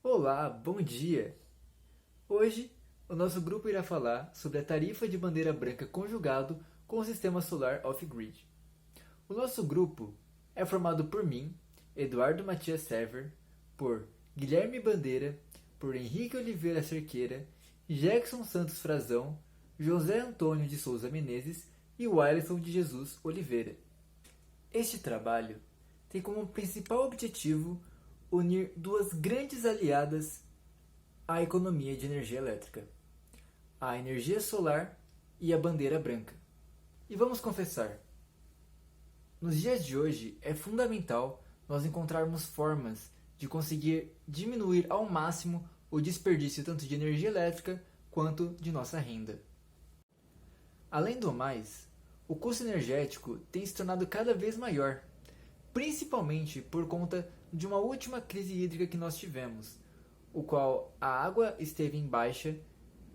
Olá, bom dia! Hoje, o nosso grupo irá falar sobre a tarifa de bandeira branca conjugado com o sistema solar off-grid. O nosso grupo é formado por mim, Eduardo Matias Sever, por Guilherme Bandeira, por Henrique Oliveira Cerqueira, Jackson Santos Frazão, José Antônio de Souza Menezes e Wellington de Jesus Oliveira. Este trabalho tem como principal objetivo unir duas grandes aliadas à economia de energia elétrica: a energia solar e a bandeira branca. E vamos confessar, nos dias de hoje é fundamental nós encontrarmos formas de conseguir diminuir ao máximo o desperdício tanto de energia elétrica quanto de nossa renda. Além do mais, o custo energético tem se tornado cada vez maior, principalmente por conta de uma última crise hídrica que nós tivemos, o qual a água esteve em baixa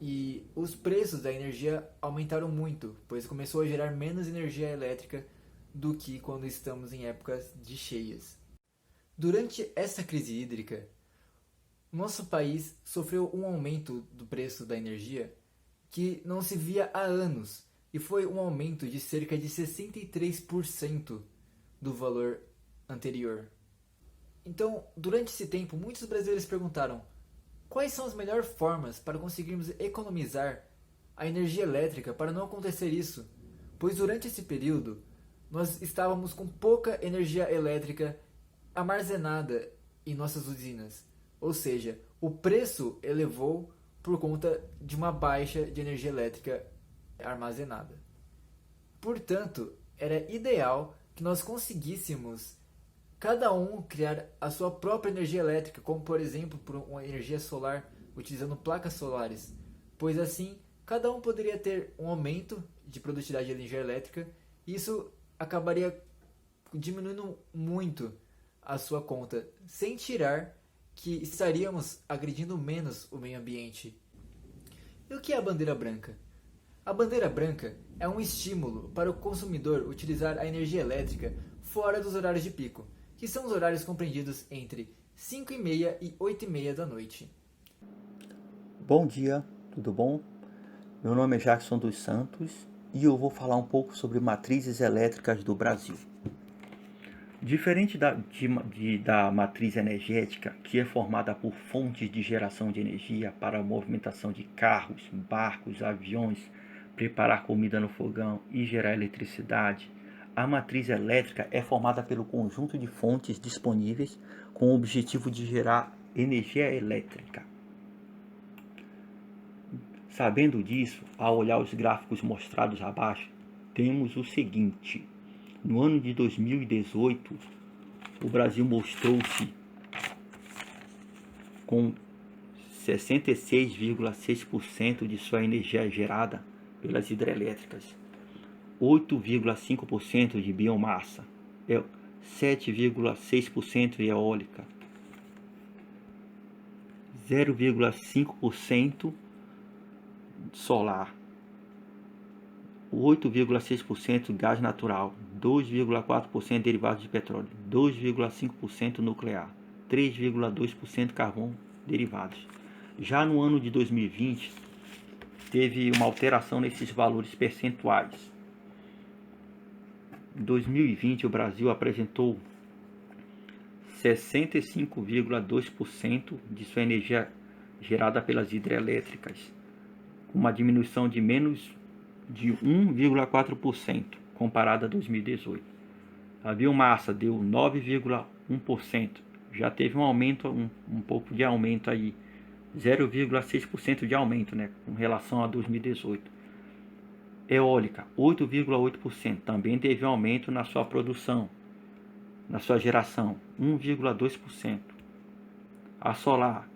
e os preços da energia aumentaram muito, pois começou a gerar menos energia elétrica do que quando estamos em épocas de cheias. Durante essa crise hídrica, nosso país sofreu um aumento do preço da energia que não se via há anos, e foi um aumento de cerca de 63% do valor anterior. Então, durante esse tempo, muitos brasileiros perguntaram quais são as melhores formas para conseguirmos economizar a energia elétrica para não acontecer isso, pois durante esse período nós estávamos com pouca energia elétrica armazenada em nossas usinas, ou seja, o preço elevou por conta de uma baixa de energia elétrica armazenada. Portanto, era ideal que nós conseguíssemos cada um criar a sua própria energia elétrica, como por exemplo por uma energia solar, utilizando placas solares, pois assim cada um poderia ter um aumento de produtividade de energia elétrica e isso acabaria diminuindo muito a sua conta, sem tirar que estaríamos agredindo menos o meio ambiente. E o que é a bandeira branca? A bandeira branca é um estímulo para o consumidor utilizar a energia elétrica fora dos horários de pico, que são os horários compreendidos entre 5h30 e 8h30 da noite. Bom dia, tudo bom? Meu nome é Jackson dos Santos e eu vou falar um pouco sobre matrizes elétricas do Brasil. Diferente da matriz energética, que é formada por fontes de geração de energia para a movimentação de carros, barcos, aviões, preparar comida no fogão e gerar eletricidade, a matriz elétrica é formada pelo conjunto de fontes disponíveis com o objetivo de gerar energia elétrica. Sabendo disso, ao olhar os gráficos mostrados abaixo, temos o seguinte: no ano de 2018, o Brasil mostrou-se com 66,6% de sua energia gerada pelas hidrelétricas, 8,5% de biomassa, 7,6% eólica, 0,5% solar, 8,6% gás natural, 2,4% derivados de petróleo, 2,5% nuclear, 3,2% carvão derivados. Já no ano de 2020, teve uma alteração nesses valores percentuais. Em 2020, o Brasil apresentou 65,2% de sua energia gerada pelas hidrelétricas, com uma diminuição de menos de 1,4% comparada a 2018. A biomassa deu 9,1%, já teve um aumento, um pouco de aumento aí, 0,6% de aumento, né, com relação a 2018. Eólica, 8,8%, também teve um aumento na sua produção, na sua geração, 1,2%. A solar,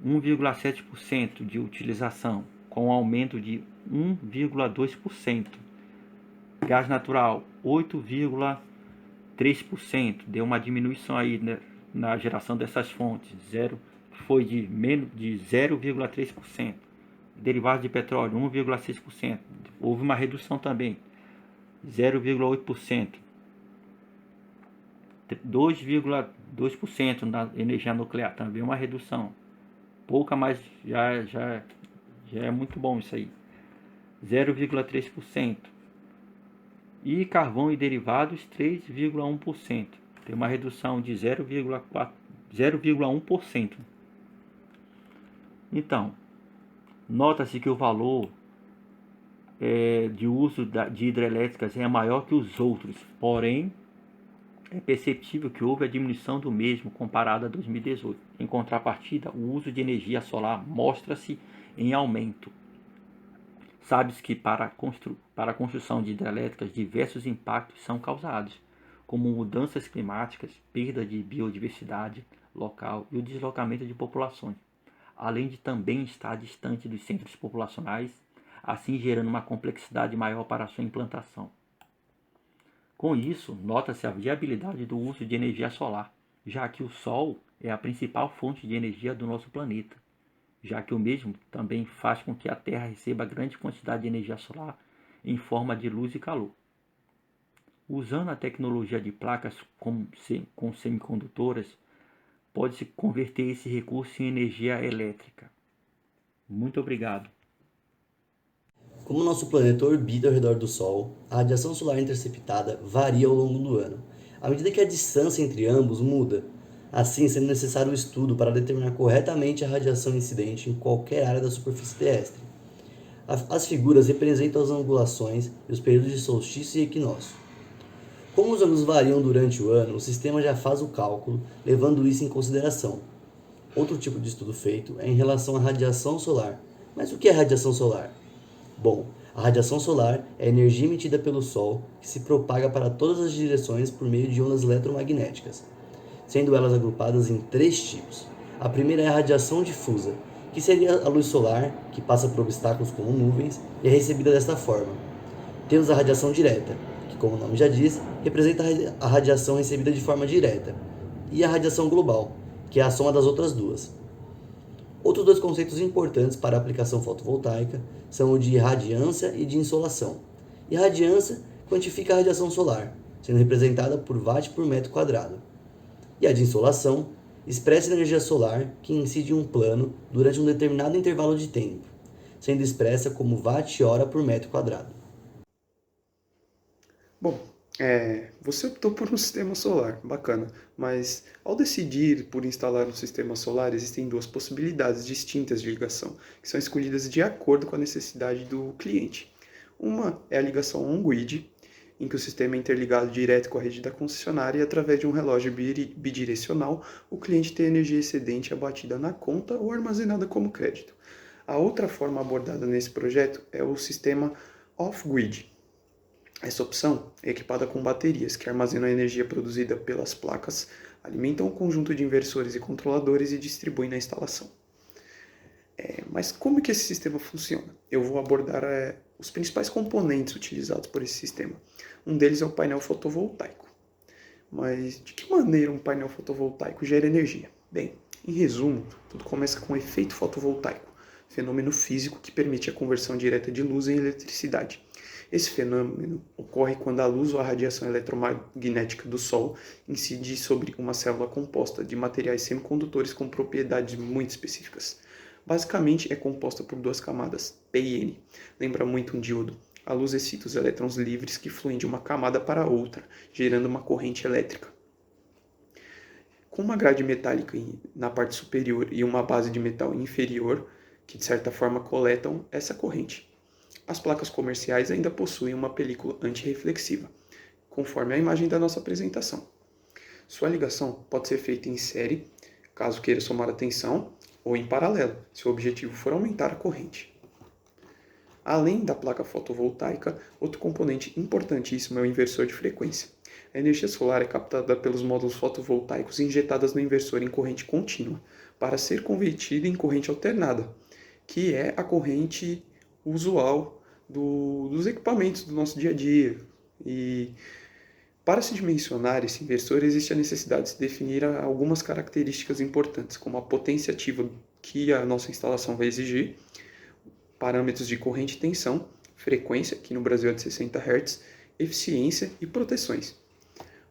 1,7% de utilização, com um aumento de 1,2%. Gás natural, 8,3%, deu uma diminuição aí, né, na geração dessas fontes, foi de menos de 0,3%. Derivados de petróleo, 1,6%. Houve uma redução também, 0,8%. 2,2% na energia nuclear, também uma redução, pouca, mas já é muito bom isso aí. 0,3%. E carvão e derivados 3,1%. Tem uma redução de 0,1%. Então, nota-se que o valor de uso de hidrelétricas é maior que os outros, porém é perceptível que houve a diminuição do mesmo comparado a 2018. Em contrapartida, o uso de energia solar mostra-se em aumento. Sabe-se que para a construção de hidrelétricas diversos impactos são causados, como mudanças climáticas, perda de biodiversidade local e o deslocamento de populações, além de também estar distante dos centros populacionais, assim gerando uma complexidade maior para a sua implantação. Com isso, nota-se a viabilidade do uso de energia solar, já que o Sol é a principal fonte de energia do nosso planeta, já que o mesmo também faz com que a Terra receba grande quantidade de energia solar em forma de luz e calor. Usando a tecnologia de placas com semicondutoras, pode-se converter esse recurso em energia elétrica. Muito obrigado. Como nosso planeta orbita ao redor do Sol, a radiação solar interceptada varia ao longo do ano, à medida que a distância entre ambos muda, assim sendo necessário o estudo para determinar corretamente a radiação incidente em qualquer área da superfície terrestre. As figuras representam as angulações e os períodos de solstício e equinócio. Como os anos variam durante o ano, o sistema já faz o cálculo, levando isso em consideração. Outro tipo de estudo feito é em relação à radiação solar. Mas o que é radiação solar? Bom, a radiação solar é a energia emitida pelo Sol que se propaga para todas as direções por meio de ondas eletromagnéticas, sendo elas agrupadas em 3 tipos. A primeira é a radiação difusa, que seria a luz solar, que passa por obstáculos como nuvens e é recebida desta forma. Temos a radiação direta, que, como o nome já diz, representa a radiação recebida de forma direta, e a radiação global, que é a soma das outras duas. Outros 2 conceitos importantes para a aplicação fotovoltaica são o de radiância e de insolação. E radiância quantifica a radiação solar, sendo representada por watt por metro quadrado. E a de insolação expressa a energia solar que incide em um plano durante um determinado intervalo de tempo, sendo expressa como watt-hora por metro quadrado. Bom, você optou por um sistema solar, bacana, mas ao decidir por instalar um sistema solar, existem 2 possibilidades distintas de ligação, que são escolhidas de acordo com a necessidade do cliente. Uma é a ligação on-grid, em que o sistema é interligado direto com a rede da concessionária e através de um relógio bidirecional, o cliente tem energia excedente abatida na conta ou armazenada como crédito. A outra forma abordada nesse projeto é o sistema off-grid. Essa opção é equipada com baterias que armazenam a energia produzida pelas placas, alimentam o conjunto de inversores e controladores e distribuem na instalação. Mas como que esse sistema funciona? Eu vou abordar os principais componentes utilizados por esse sistema. Um deles é o painel fotovoltaico. Mas de que maneira um painel fotovoltaico gera energia? Bem, em resumo, tudo começa com o efeito fotovoltaico, fenômeno físico que permite a conversão direta de luz em eletricidade. Esse fenômeno ocorre quando a luz ou a radiação eletromagnética do Sol incide sobre uma célula composta de materiais semicondutores com propriedades muito específicas. Basicamente, é composta por 2 camadas, P e N. Lembra muito um diodo. A luz excita os elétrons livres que fluem de uma camada para outra, gerando uma corrente elétrica. Com uma grade metálica na parte superior e uma base de metal inferior, que de certa forma coletam essa corrente. As placas comerciais ainda possuem uma película antirreflexiva, conforme a imagem da nossa apresentação. Sua ligação pode ser feita em série, caso queira somar a tensão, ou em paralelo, se o objetivo for aumentar a corrente. Além da placa fotovoltaica, outro componente importantíssimo é o inversor de frequência. A energia solar é captada pelos módulos fotovoltaicos injetadas no inversor em corrente contínua, para ser convertida em corrente alternada, que é a corrente usual dos equipamentos do nosso dia a dia. E para se dimensionar esse inversor, existe a necessidade de se definir algumas características importantes, como a potência ativa que a nossa instalação vai exigir, parâmetros de corrente e tensão, frequência, que no Brasil é de 60 Hz, eficiência e proteções.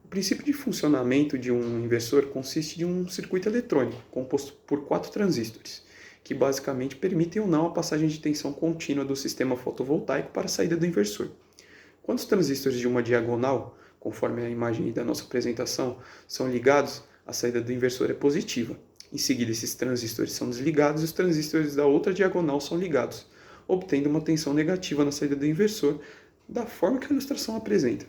O princípio de funcionamento de um inversor consiste de um circuito eletrônico, composto por 4 transistores. que basicamente permitem ou não a passagem de tensão contínua do sistema fotovoltaico para a saída do inversor. Quando os transistores de uma diagonal, conforme a imagem da nossa apresentação, são ligados, a saída do inversor é positiva. Em seguida, esses transistores são desligados e os transistores da outra diagonal são ligados, obtendo uma tensão negativa na saída do inversor, da forma que a ilustração apresenta.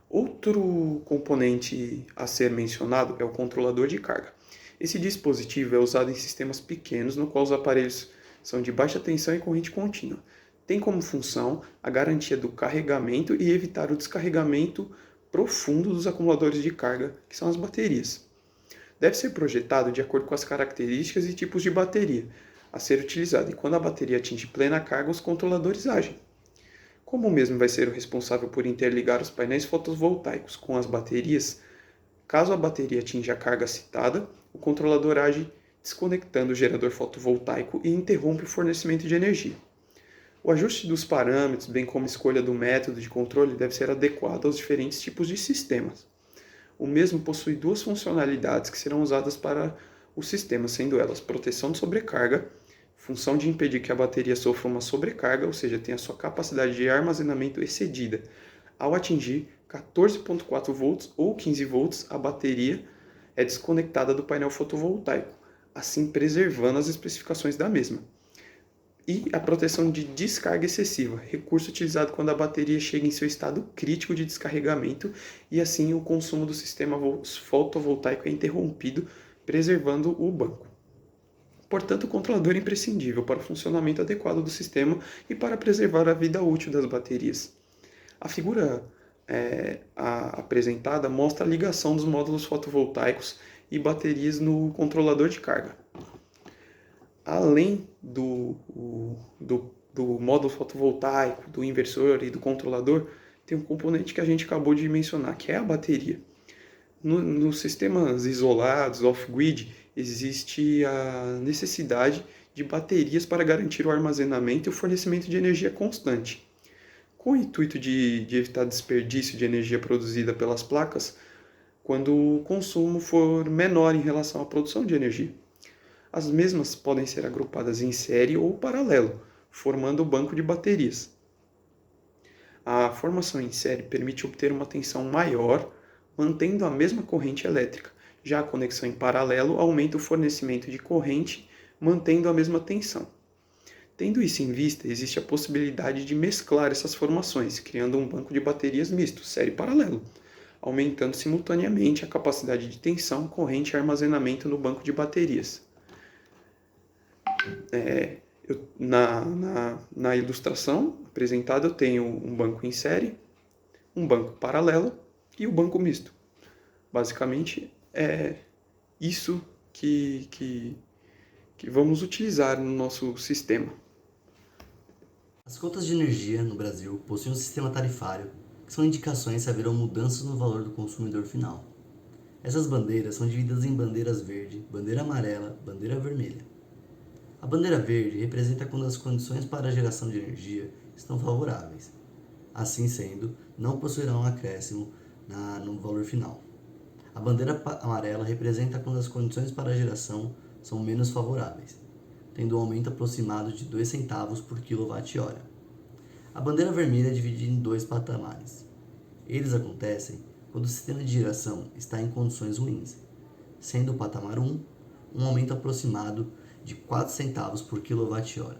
Outro componente a ser mencionado é o controlador de carga. Esse dispositivo é usado em sistemas pequenos, no qual os aparelhos são de baixa tensão e corrente contínua. Tem como função a garantia do carregamento e evitar o descarregamento profundo dos acumuladores de carga, que são as baterias. Deve ser projetado de acordo com as características e tipos de bateria a ser utilizado, e quando a bateria atinge plena carga, os controladores agem. Como o mesmo vai ser o responsável por interligar os painéis fotovoltaicos com as baterias, caso a bateria atinja a carga citada, o controlador age desconectando o gerador fotovoltaico e interrompe o fornecimento de energia. O ajuste dos parâmetros, bem como a escolha do método de controle, deve ser adequado aos diferentes tipos de sistemas. O mesmo possui duas funcionalidades que serão usadas para o sistema, sendo elas proteção de sobrecarga, função de impedir que a bateria sofra uma sobrecarga, ou seja, tenha sua capacidade de armazenamento excedida. Ao atingir 14,4 volts ou 15 volts, a bateria é desconectada do painel fotovoltaico, assim preservando as especificações da mesma. E a proteção de descarga excessiva, recurso utilizado quando a bateria chega em seu estado crítico de descarregamento e assim o consumo do sistema fotovoltaico é interrompido, preservando o banco. Portanto, o controlador é imprescindível para o funcionamento adequado do sistema e para preservar a vida útil das baterias. A figura apresentada mostra a ligação dos módulos fotovoltaicos e baterias no controlador de carga. Além do módulo fotovoltaico, do inversor e do controlador, tem um componente que a gente acabou de mencionar, que é a bateria. Nos sistemas isolados, off-grid, existe a necessidade de baterias para garantir o armazenamento e o fornecimento de energia constante. Com o intuito de evitar desperdício de energia produzida pelas placas, quando o consumo for menor em relação à produção de energia. As mesmas podem ser agrupadas em série ou paralelo, formando o banco de baterias. A formação em série permite obter uma tensão maior, mantendo a mesma corrente elétrica. Já a conexão em paralelo aumenta o fornecimento de corrente, mantendo a mesma tensão. Tendo isso em vista, existe a possibilidade de mesclar essas formações, criando um banco de baterias misto, série e paralelo, aumentando simultaneamente a capacidade de tensão, corrente e armazenamento no banco de baterias. Na ilustração apresentada eu tenho um banco em série, um banco paralelo e o banco misto. Basicamente é isso que vamos utilizar no nosso sistema. As contas de energia no Brasil possuem um sistema tarifário, que são indicações se haverão mudanças no valor do consumidor final. Essas bandeiras são divididas em bandeiras verde, bandeira amarela, bandeira vermelha. A bandeira verde representa quando as condições para a geração de energia estão favoráveis. Assim sendo, não possuirá um acréscimo no valor final. A bandeira amarela representa quando as condições para a geração são menos favoráveis, tendo um aumento aproximado de 2 centavos por kWh. A bandeira vermelha é dividida em 2 patamares. Eles acontecem quando o sistema de geração está em condições ruins, sendo o patamar 1 um aumento aproximado de 4 centavos por kWh,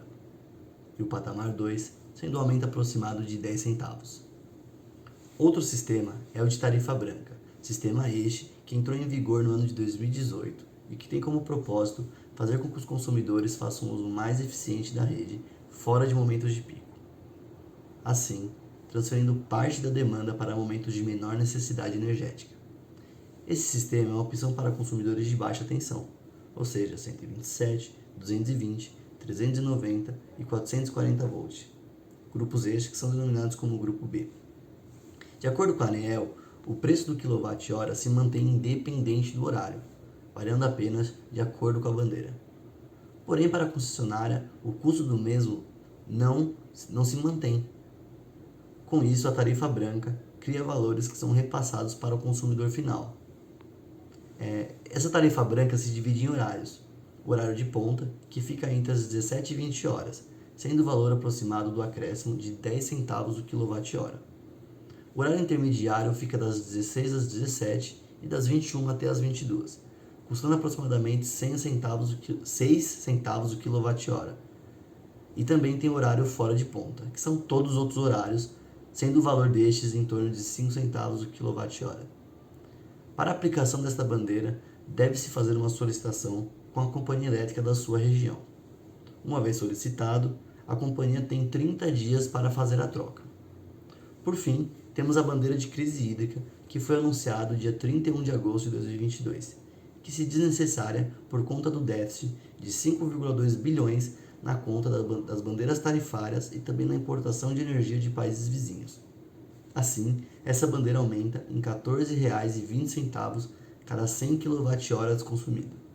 e o patamar 2 sendo um aumento aproximado de 10 centavos. Outro sistema é o de tarifa branca, sistema este que entrou em vigor no ano de 2018 e que tem como propósito fazer com que os consumidores façam um uso mais eficiente da rede fora de momentos de pico. Assim, transferindo parte da demanda para momentos de menor necessidade energética. Esse sistema é uma opção para consumidores de baixa tensão, ou seja, 127, 220, 390 e 440 volts. Grupos estes que são denominados como grupo B. De acordo com a ANEEL, o preço do kWh se mantém independente do horário, variando apenas de acordo com a bandeira. Porém, para a concessionária, o custo do mesmo não se mantém. Com isso, a tarifa branca cria valores que são repassados para o consumidor final. Essa tarifa branca se divide em horários. o horário de ponta, que fica entre as 17 e 20 horas, sendo o valor aproximado do acréscimo de 10 centavos o kWh. O horário intermediário fica das 16 às 17 e das 21 até as 22, custando aproximadamente 6 centavos o kWh. E também tem o horário fora de ponta, que são todos os outros horários, sendo o valor destes em torno de 5 centavos o kWh. Para a aplicação desta bandeira, deve-se fazer uma solicitação com a companhia elétrica da sua região. Uma vez solicitado, a companhia tem 30 dias para fazer a troca. Por fim, temos a bandeira de crise hídrica, que foi anunciado dia 31 de agosto de 2022, que se diz necessária por conta do déficit de 5,2 bilhões na conta das bandeiras tarifárias e também na importação de energia de países vizinhos. Assim, essa bandeira aumenta em R$ 14,20 cada 100 kWh consumido.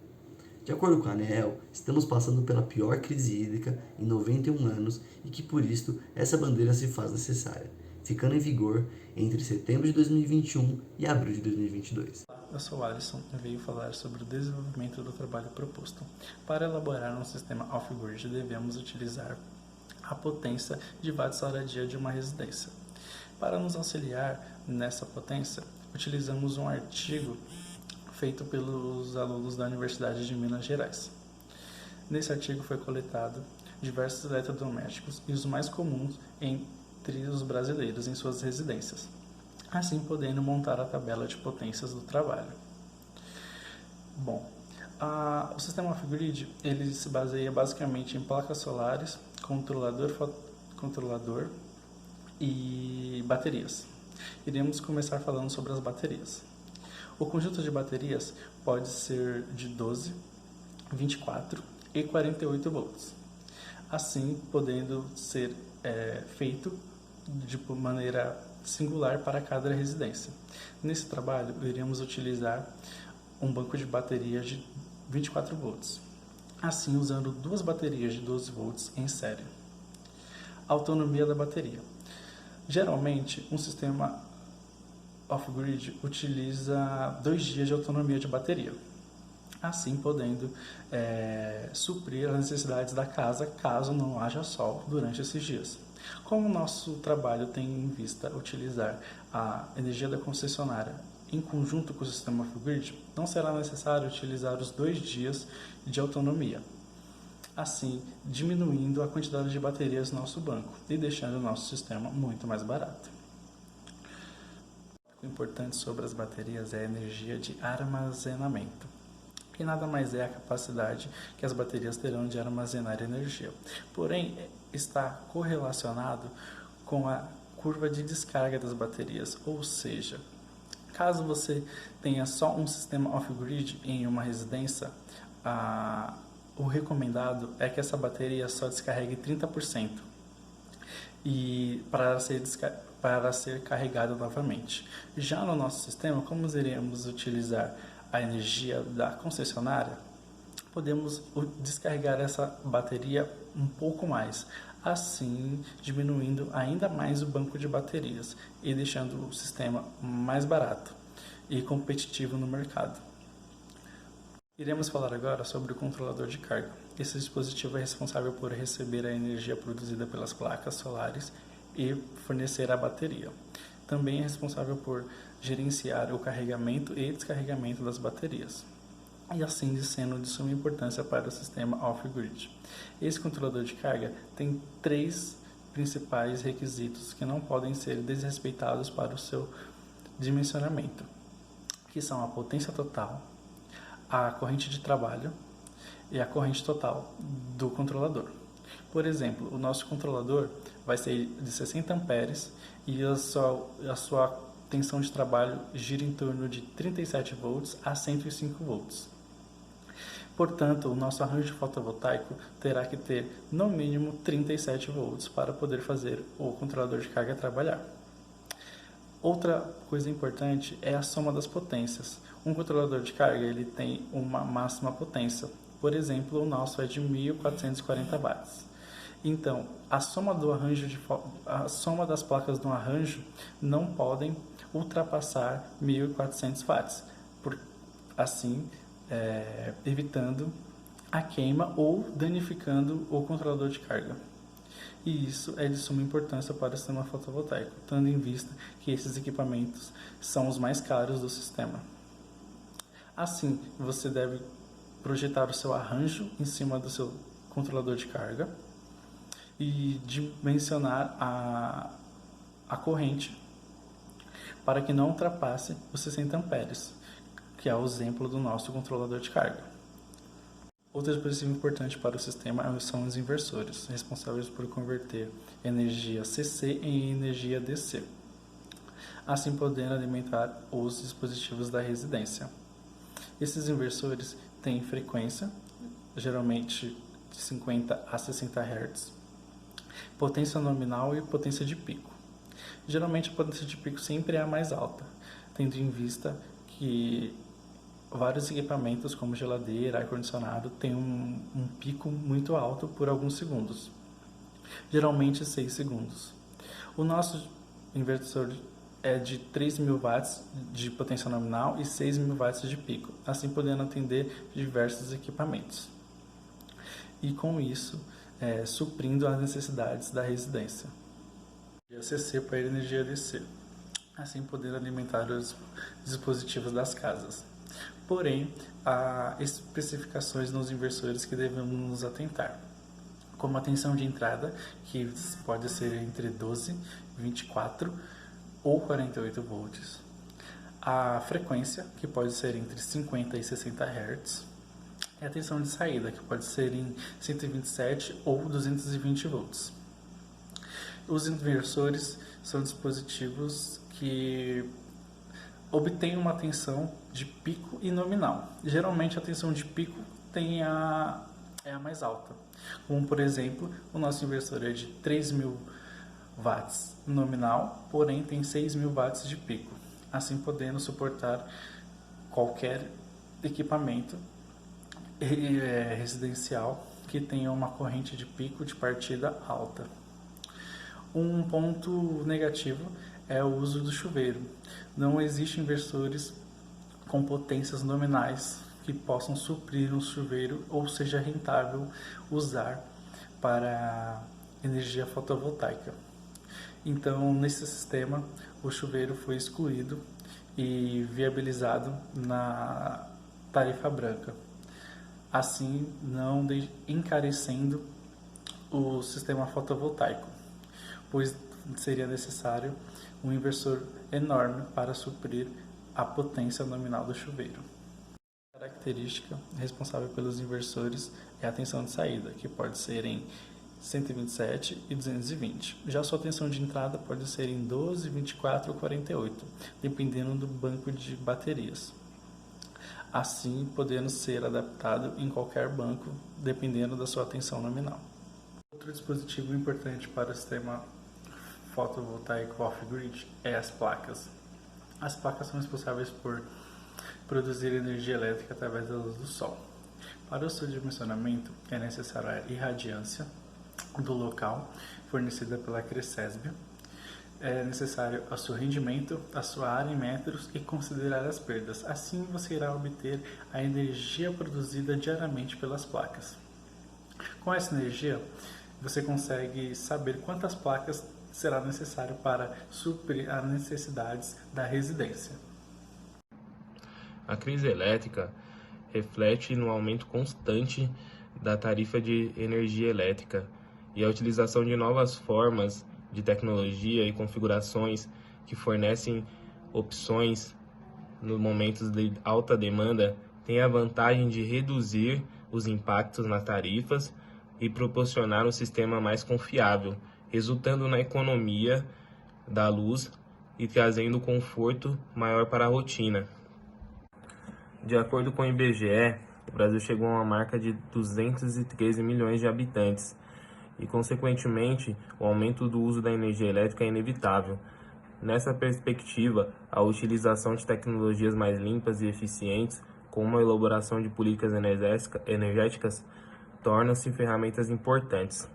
De acordo com a ANEEL, estamos passando pela pior crise hídrica em 91 anos e que por isto essa bandeira se faz necessária, ficando em vigor entre setembro de 2021 e abril de 2022. Eu sou Alisson e venho falar sobre o desenvolvimento do trabalho proposto. Para elaborar um sistema off-grid, devemos utilizar a potência de watts-hora-dia de uma residência. Para nos auxiliar nessa potência, utilizamos um artigo feito pelos alunos da Universidade de Minas Gerais. Nesse artigo foi coletado diversos eletrodomésticos e os mais comuns entre os brasileiros em suas residências, assim podendo montar a tabela de potências do trabalho. Bom, o sistema off-grid ele se baseia basicamente em placas solares, controlador e baterias. Iremos começar falando sobre as baterias. O conjunto de baterias pode ser de 12, 24 e 48 volts, assim podendo ser feito de maneira singular para cada residência. Nesse trabalho, iremos utilizar um banco de baterias de 24 volts, assim usando duas baterias de 12 volts em série. Autonomia da bateria. Geralmente, um sistema off-grid utiliza 2 dias de autonomia de bateria, assim podendo suprir as necessidades da casa caso não haja sol durante esses dias. Como o nosso trabalho tem em vista utilizar a energia da concessionária em conjunto com o sistema off-grid, não será necessário utilizar os 2 dias de autonomia, assim diminuindo a quantidade de baterias no nosso banco e deixando o nosso sistema muito mais barato. O importante sobre as baterias é a energia de armazenamento, que nada mais é a capacidade que as baterias terão de armazenar energia. Porém, está correlacionado com a curva de descarga das baterias, ou seja, caso você tenha só um sistema off-grid em uma residência, o recomendado é que essa bateria só descarregue 30% e para ser carregada novamente. Já no nosso sistema, como iremos utilizar a energia da concessionária, podemos descarregar essa bateria um pouco mais, assim diminuindo ainda mais o banco de baterias e deixando o sistema mais barato e competitivo no mercado. Iremos falar agora sobre o controlador de carga. Esse dispositivo é responsável por receber a energia produzida pelas placas solares e fornecer a bateria. Também é responsável por gerenciar o carregamento e descarregamento das baterias, e assim sendo de suma importância para o sistema off-grid. Esse controlador de carga tem 3 principais requisitos que não podem ser desrespeitados para o seu dimensionamento, que são a potência total, a corrente de trabalho e a corrente total do controlador. Por exemplo, o nosso controlador vai ser de 60 amperes e a sua tensão de trabalho gira em torno de 37 volts a 105 volts. Portanto, o nosso arranjo fotovoltaico terá que ter no mínimo 37 volts para poder fazer o controlador de carga trabalhar. Outra coisa importante é a soma das potências. Um controlador de carga ele tem uma máxima potência. Por exemplo, o nosso é de 1440 watts. Então, a soma das placas do arranjo não podem ultrapassar 1400 watts, assim evitando a queima ou danificando o controlador de carga. E isso é de suma importância para o sistema fotovoltaico, tendo em vista que esses equipamentos são os mais caros do sistema. Assim, você deve projetar o seu arranjo em cima do seu controlador de carga e dimensionar a corrente para que não ultrapasse os 60 amperes, que é o exemplo do nosso controlador de carga. Outro dispositivo importante para o sistema são os inversores, responsáveis por converter energia CC em energia DC, assim podendo alimentar os dispositivos da residência. Esses inversores têm frequência, geralmente de 50 a 60 Hz, potência nominal e potência de pico. Geralmente a potência de pico sempre é a mais alta, tendo em vista que vários equipamentos como geladeira, ar-condicionado têm um pico muito alto por alguns segundos, geralmente 6 segundos. O nosso inversor é de 3.000 watts de potência nominal e 6.000 watts de pico, assim podendo atender diversos equipamentos. E com isso, suprindo as necessidades da residência. Energia CC para energia DC, assim podendo alimentar os dispositivos das casas. Porém, há especificações nos inversores que devemos nos atentar, como a tensão de entrada, que pode ser entre 12, 24 ou 48 volts, a frequência, que pode ser entre 50 e 60 Hz, e a tensão de saída, que pode ser em 127 ou 220 volts. Os inversores são dispositivos que obtêm uma tensão de pico e nominal. Geralmente a tensão de pico é a mais alta, como por exemplo o nosso inversor é de 3.000 watts nominal, porém tem 6.000 watts de pico, assim podendo suportar qualquer equipamento residencial que tenha uma corrente de pico de partida alta. Um ponto negativo é o uso do chuveiro. Não existem inversores com potências nominais que possam suprir um chuveiro ou seja rentável usar para energia fotovoltaica. Então, nesse sistema, o chuveiro foi excluído e viabilizado na tarifa branca, assim não encarecendo o sistema fotovoltaico, pois seria necessário um inversor enorme para suprir a potência nominal do chuveiro. A característica responsável pelos inversores é a tensão de saída, que pode ser em 127 e 220. Já sua tensão de entrada pode ser em 12, 24 ou 48, dependendo do banco de baterias. Assim, podendo ser adaptado em qualquer banco, dependendo da sua tensão nominal. Outro dispositivo importante para o sistema fotovoltaico off-grid é as placas. As placas são responsáveis por produzir energia elétrica através da luz do sol. Para o seu dimensionamento, é necessário a irradiância do local, fornecida pela Cresesb. É necessário o seu rendimento, a sua área em metros e considerar as perdas. Assim, você irá obter a energia produzida diariamente pelas placas. Com essa energia, você consegue saber quantas placas será necessário para suprir as necessidades da residência. A crise elétrica reflete no aumento constante da tarifa de energia elétrica e a utilização de novas formas de tecnologia e configurações que fornecem opções nos momentos de alta demanda tem a vantagem de reduzir os impactos nas tarifas e proporcionar um sistema mais confiável, resultando na economia da luz e trazendo conforto maior para a rotina. De acordo com o IBGE, o Brasil chegou a uma marca de 213 milhões de habitantes e, consequentemente, o aumento do uso da energia elétrica é inevitável. Nessa perspectiva, a utilização de tecnologias mais limpas e eficientes, como a elaboração de políticas energéticas, tornam-se ferramentas importantes.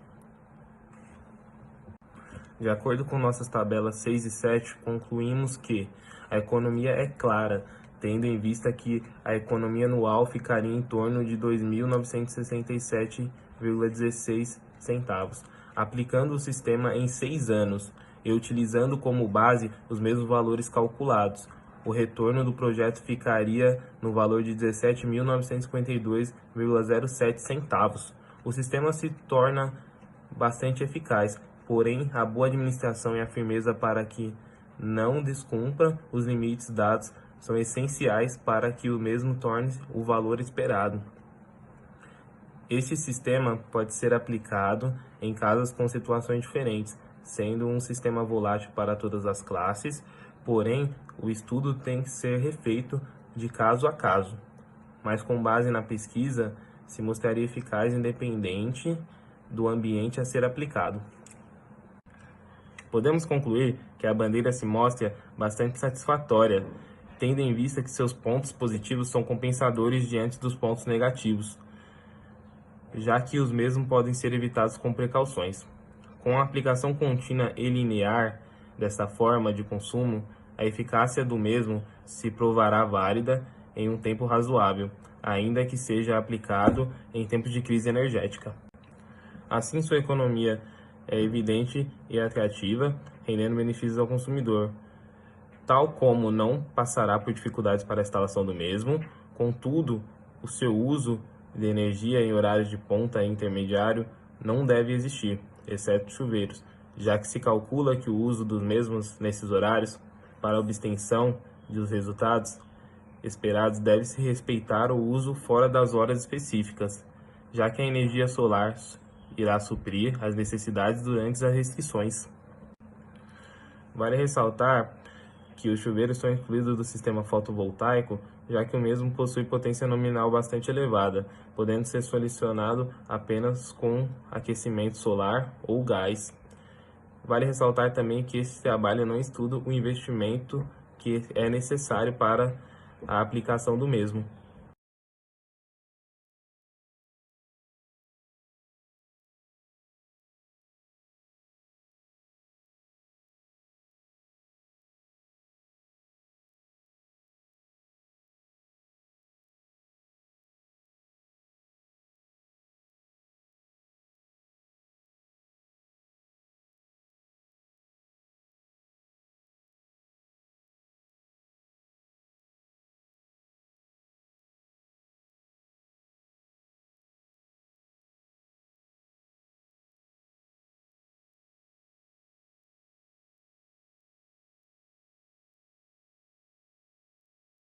De acordo com nossas tabelas 6 e 7, concluímos que a economia é clara tendo em vista que a economia anual ficaria em torno de R$ 2.967,16. Aplicando o sistema em 6 anos e utilizando como base os mesmos valores calculados, o retorno do projeto ficaria no valor de R$ 17.952,07. O sistema se torna bastante eficaz, porém a boa administração e a firmeza para que não descumpra os limites dados são essenciais para que o mesmo torne o valor esperado. Este sistema pode ser aplicado em casas com situações diferentes, sendo um sistema volátil para todas as classes, porém o estudo tem que ser refeito de caso a caso, mas com base na pesquisa se mostraria eficaz independente do ambiente a ser aplicado. Podemos concluir que a bandeira se mostra bastante satisfatória, tendo em vista que seus pontos positivos são compensadores diante dos pontos negativos, já que os mesmos podem ser evitados com precauções. Com a aplicação contínua e linear dessa forma de consumo, a eficácia do mesmo se provará válida em um tempo razoável, ainda que seja aplicado em tempos de crise energética. Assim, sua economia é evidente e atrativa, rendendo benefícios ao consumidor, tal como não passará por dificuldades para a instalação do mesmo. Contudo, o seu uso de energia em horários de ponta e intermediário não deve existir, exceto chuveiros, já que se calcula que o uso dos mesmos nesses horários, para a obtenção dos resultados esperados, deve-se respeitar o uso fora das horas específicas, já que a energia solar irá suprir as necessidades durante as restrições. Vale ressaltar que os chuveiros são incluídos do sistema fotovoltaico, já que o mesmo possui potência nominal bastante elevada, podendo ser solucionado apenas com aquecimento solar ou gás. Vale ressaltar também que esse trabalho não estuda o investimento que é necessário para a aplicação do mesmo.